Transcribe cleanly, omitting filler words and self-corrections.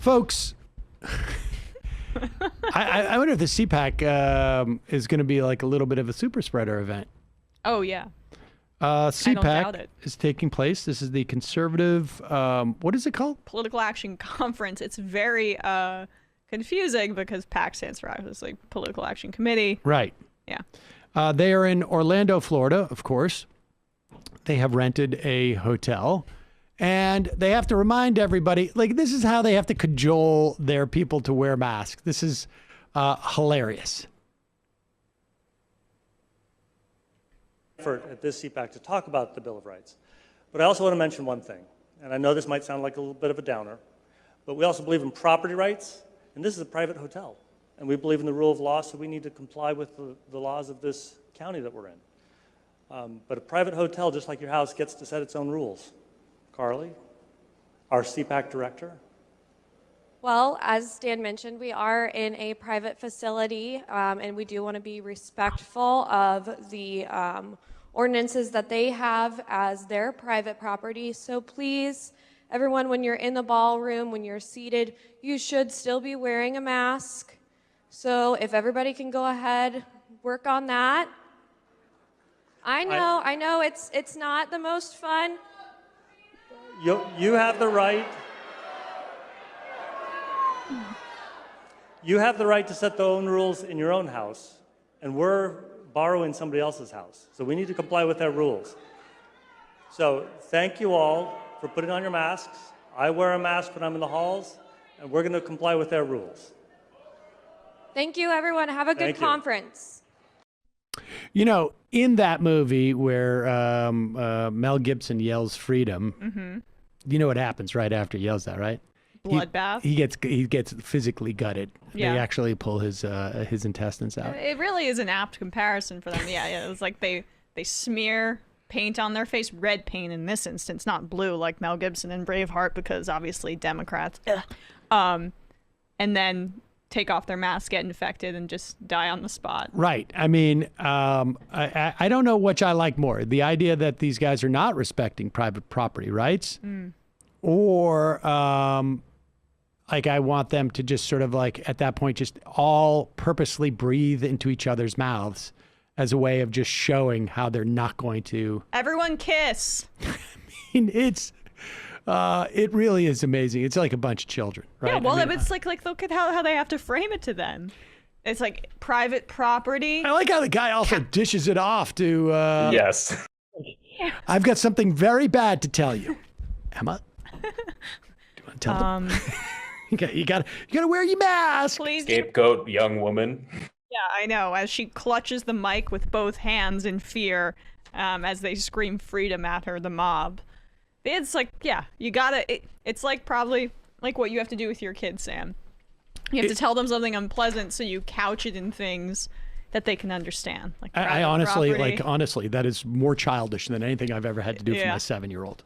folks, I wonder if the CPAC is going to be like a little bit of a super spreader event. Oh, yeah. CPAC is taking place. This is the conservative, what is it called? Political Action Conference. It's very confusing because PAC stands for obviously Political Action Committee. Right. Yeah. They are in Orlando, Florida, of course. They have rented a hotel. And they have to remind everybody, like, this is how they have to cajole their people to wear masks. This is hilarious. At this CPAC to talk about the Bill of Rights. But I also want to mention one thing, and I know this might sound like a little bit of a downer, but we also believe in property rights, and this is a private hotel. And we believe in the rule of law, so we need to comply with the laws of this county that we're in. But a private hotel, just like your house, gets to set its own rules. Carly, our CPAC director. Well, as Dan mentioned, we are in a private facility, and we do want to be respectful of the ordinances that they have as their private property. So please, everyone, when you're in the ballroom, when you're seated, you should still be wearing a mask. So if everybody can go ahead, work on that. I know, it's not the most fun. You have the right. You have the right to set the own rules in your own house, and we're borrowing somebody else's house. So we need to comply with their rules. So thank you all for putting on your masks. I wear a mask when I'm in the halls, and we're going to comply with their rules. Thank you, everyone. Have a good conference. You know, in that movie where Mel Gibson yells freedom, you know what happens right after he yells that, right? Bloodbath. He gets physically gutted. Yeah. They actually pull his intestines out. It really is an apt comparison for them. Yeah, it was like they smear paint on their face, red paint in this instance, not blue like Mel Gibson in Braveheart, because obviously Democrats. And then take off their mask, get infected, and just die on the spot. Right. I mean, I don't know which I like more. The idea that these guys are not respecting private property rights, or like I want them to just sort of like at that point just all purposely breathe into each other's mouths as a way of just showing how they're not going to. Everyone kiss. I mean, it really is amazing. It's like a bunch of children, right? Yeah, well, I mean, it's like look at how they have to frame it to them. It's like private property. I like how the guy also dishes it off to. Yes. I've got something very bad to tell you, Emma. Do you want to tell them? You got to wear your mask. Please. Scapegoat young woman. Yeah, I know. As she clutches the mic with both hands in fear, as they scream freedom at her, the mob. It's like, yeah, you gotta. It's like probably like what you have to do with your kids, Sam. You have to tell them something unpleasant, so you couch it in things that they can understand. Like I honestly, that is more childish than anything I've ever had to do for my 7-year-old.